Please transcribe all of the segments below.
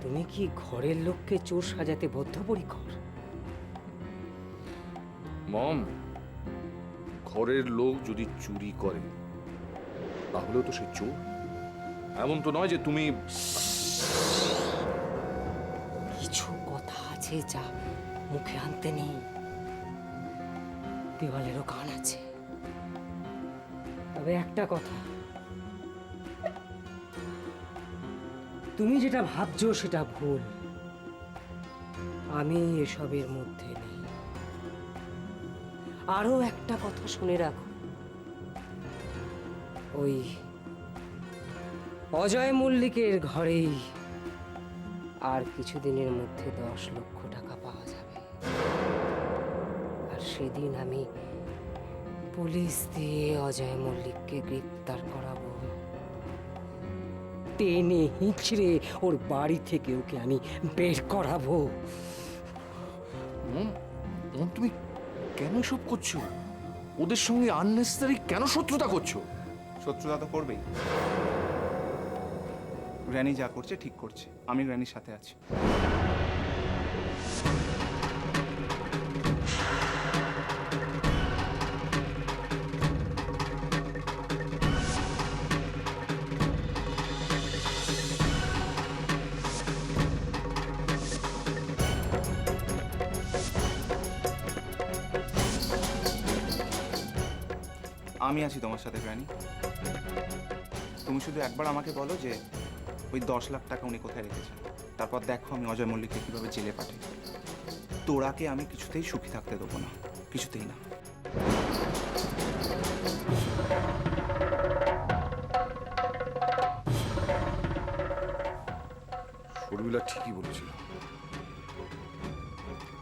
তুমি কি ঘরের লোককে চোর সাজাতে বদ্ধপরিকর? মম, ঘরের লোক যদি চুরি করে তাহলেও তো সে চোর। এমন তো নয় যে তুমি। কিছু কথা আছে যা মুখে আনতে নেই। দেওয়ালেরও কান আছে। তবে একটা কথা, তুমি যেটা ভাবছো সেটা ভুল। আমি এসবের মধ্যে নেই। আরো একটা কথা শুনে রাখো, ওই অজয় মল্লিকের ঘরেই আর কিছুদিনের মধ্যে 10 লক্ষ টাকা পাওয়া যাবে। আর সেদিন আমি পুলিশ দিয়ে অজয় মল্লিককে গ্রেপ্তার করাবো। টেনে হিঁচড়ে ওর বাড়ি থেকে ওকে আমি বের করাবো। মম, মম, তুমি কেন এসব করছো? ওদের সঙ্গে আননেসেসারি কেন শত্রুতা করছো? শত্রুতা তো করবেই। গ্র্যানি যা করছে ঠিক করছে, আমি গ্র্যানির সাথে আছি। আমি আছি তোমার সাথে গ্র্যানি। তুমি শুধু একবার আমাকে বলো যে ওই 10 লাখ টাকা উনি কোথায় রেখেছেন, তারপর দেখো আমি অজয় মল্লিককে কিভাবে জেলে পাঠাই। তোরাকে আমি কিছুতেই সুখী থাকতে দেবো না, কিছুতেই না। শর্মিলা ঠিকই বলেছিল,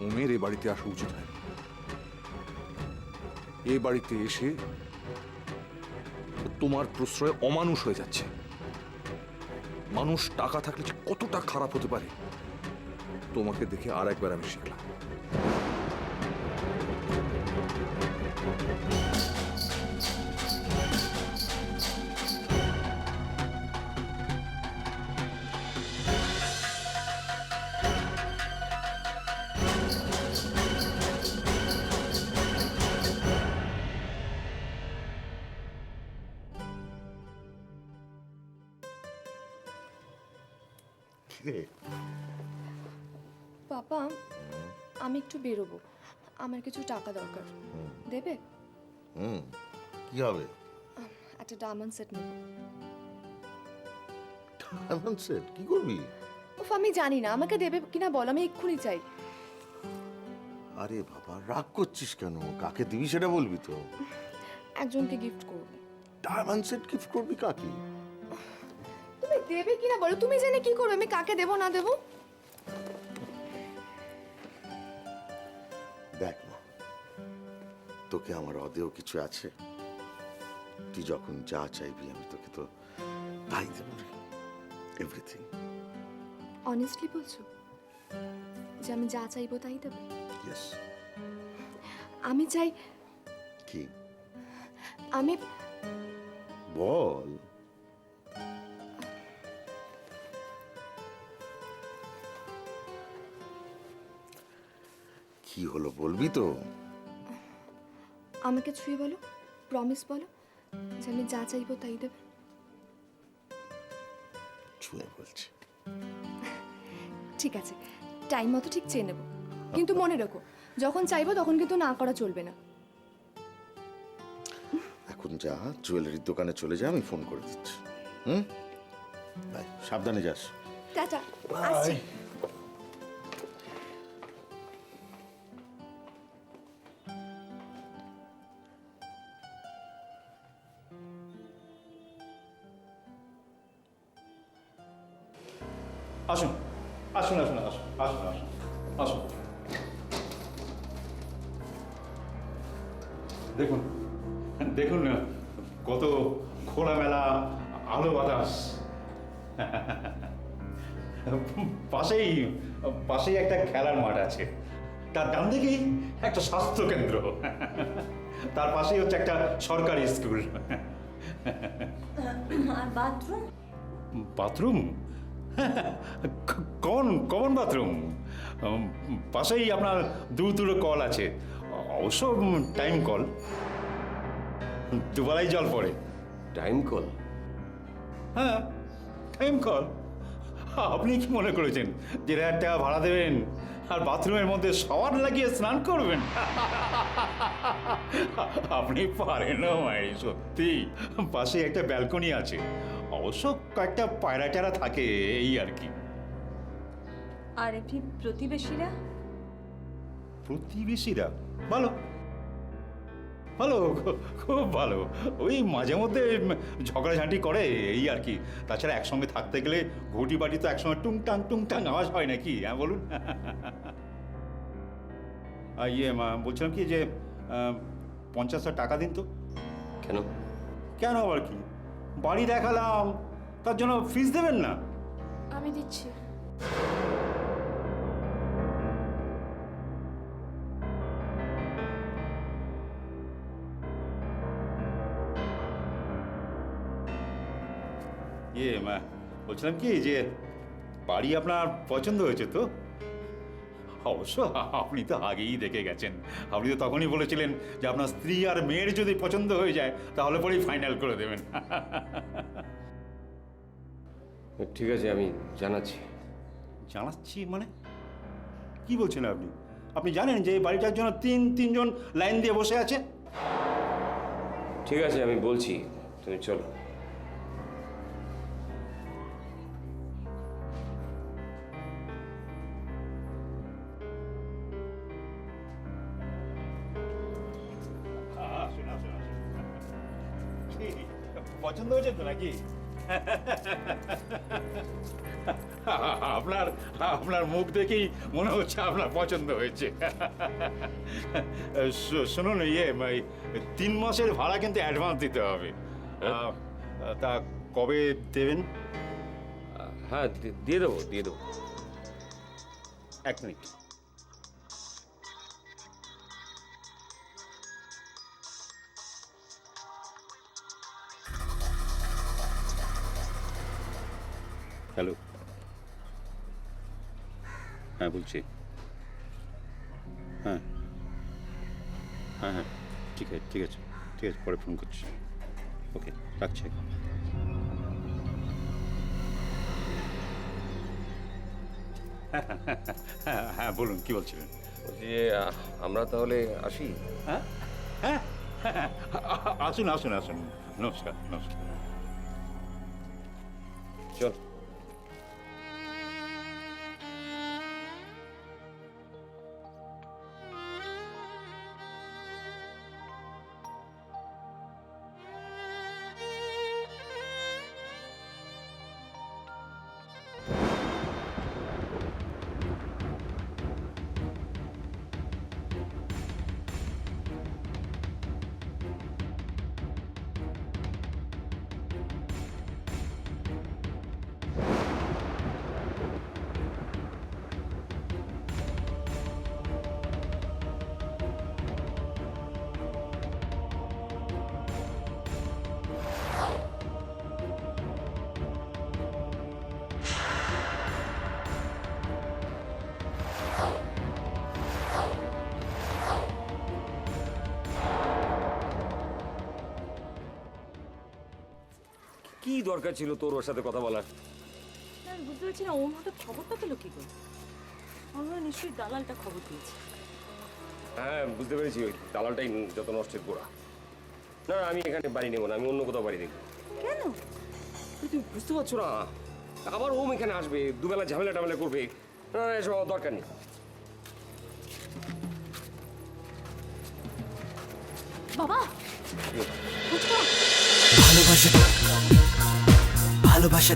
ওমের এ বাড়িতে আসা উচিত হয়। এ বাড়িতে এসে তোমার প্রশ্রয়ে অমানুষ হয়ে যাচ্ছে। মানুষ টাকা থাকলে যে কতটা খারাপ হতে পারে তোমাকে দেখে আর একবার আমি শিখলাম। পাপা, আমি একটু বেরোবো, আমার কিছু টাকা দরকার। দেবে? কি হবে? একটা ডায়মন্ড সেট নেব। ডায়মন্ড সেট কি করবি? উফ, আমি জানি না, আমাকে দেবে কিনা বল, আমি এক্ষুনি চাই। আরে বাবা, রাগ করছিস কেন? কাকে দিবি সেটা বলবি তো। একজনকে গিফট করব। ডায়মন্ড সেট গিফট করবি কাকে? তুমি দেবে কিনা বলো, তুমি জেনে কি করবে আমি কাকে দেব না দেব? দেখ মা, তোকে আমার অদেও কিছু আছে। তুই যখন যা চাইবি আমি তোকে তো তাই দেব, এভরিথিং। অনেস্টলি বলছো যে আমি যা চাইবো তাই দেবে? ইয়েস। আমি চাই, কি আমি বল। কি হলো বলবি তো? আমাকে ছুঁয়ে বলো, প্রমিস বলো যে আমি যা চাইবো তাই দেবে। ছুঁয়ে বলছি। ঠিক আছে, টাইম মতো ঠিক চেয়ে নেব, কিন্তু মনে রেখো যখন চাইবো তখন কিন্তু না করা চলবে না। এখন যা, জুয়েলারির দোকানে চলে যা, আমি ফোন করে দিচ্ছি। হুম, বাই, সাবধানে যাস। টাটা, আসছি। আসুন আসুন আসুন আসুন আসুন আসুন আসুন। দেখুন দেখুন কত খোলামেলা আলো বাতাস। পাশেই পাশেই একটা খেলার মাঠ আছে, তার ডান দিকেই একটা স্বাস্থ্য কেন্দ্র, তার পাশেই হচ্ছে একটা সরকারি স্কুল। আর বাথরুম? Bathroom common bathroom. পাশেই আপনার দুটো কল আছে, অবশ্য টাইম কল, দুবেলাই জল পড়ে। Time call? হ্যাঁ, টাইম কল। আপনি কি মনে করেছেন যে 1,000 টাকা ভাড়া দেবেন আর বাথরুমের মধ্যে শাওয়ার লাগিয়ে স্নান করবেন? আপনি পারেন না মায়ের, সত্যি। পাশে একটা ব্যালকনি আছে, অবশ্য কয়েকটা পায়রা টায়রা থাকে, এই আর কি। আর এমনি প্রতিবেশীরা? প্রতিবেশীরা ভালো ভালো, খুব ভালো। ওই মাঝে মধ্যে ঝগড়াঝাঁটি করে, এই আর কি। তাছাড়া একসঙ্গে থাকতে গেলে ঘুটি বাটি তো একসঙ্গে টুংটাং আওয়াজ হয় নাকি? হ্যাঁ বলুন। বলছিলাম কি যে 50,000 টাকা দিন তো। কেন? কেন আবার কি? বাড়ি দেখালাম, তার জন্য ফিস দেবেন না? আমি দিচ্ছি। বলছিলাম কি যে বাড়ি আপনার পছন্দ হয়েছে তো? অবশ্য আপনি তো আগেই দেখে গেছেন। আপনি তো তখনই বলেছিলেন যে আপনার স্ত্রী আর মেয়ের যদি পছন্দ হয়ে যায় তাহলে পরেই ফাইনাল করে দেবেন। ঠিক আছে, আমি জানাচ্ছি। জানাচ্ছি মানে কি বলছেন আপনি? আপনি জানেন যে এই বাড়িটার জন্য তিনজন লাইন দিয়ে বসে আছে? ঠিক আছে, আমি বলছি, তুমি চলো। পছন্দ হয়েছে তো নাকি? আপনার মুখ দেখেই মনে হচ্ছে আপনার পছন্দ হয়েছে। শুনুন, 3 মাসের ভাড়া কিন্তু অ্যাডভান্স দিতে হবে। তা কবে দেবেন? হ্যাঁ, দিয়ে দেবো। 1 মিনিট। হ্যালো, হ্যাঁ বলছি। হ্যাঁ, ঠিক আছে, পরে ফোন করছি। ওকে, রাখছি। হ্যাঁ বলুন, কি বলছিলেন? যে আমরা তাহলে আসি? হ্যাঁ, আসুন। নমস্কার। চল। কি দরকার ছিল তোর ওর সাথে কথা বলার? আমি বুঝতে পারছি না, ওর হঠাৎ খবরটা পেলো কি করে? আমরা নিশ্চয়ই দালালটা খবর দিয়েছে। হ্যাঁ, বুঝতে পেরেছি, ওই দালালটাই যত নষ্টের গোড়া। না, আমি এখানে বাড়ি নেবো না, আমি অন্য কোথাও বাড়ি দেখবো। কেন? তুমি বুঝতে পারছো না? আবার ওম এখানে আসবে, দুবেলা ঝামেলা করবে। না, এসব আমার দরকার নেই। বাবা, ভালোবাসা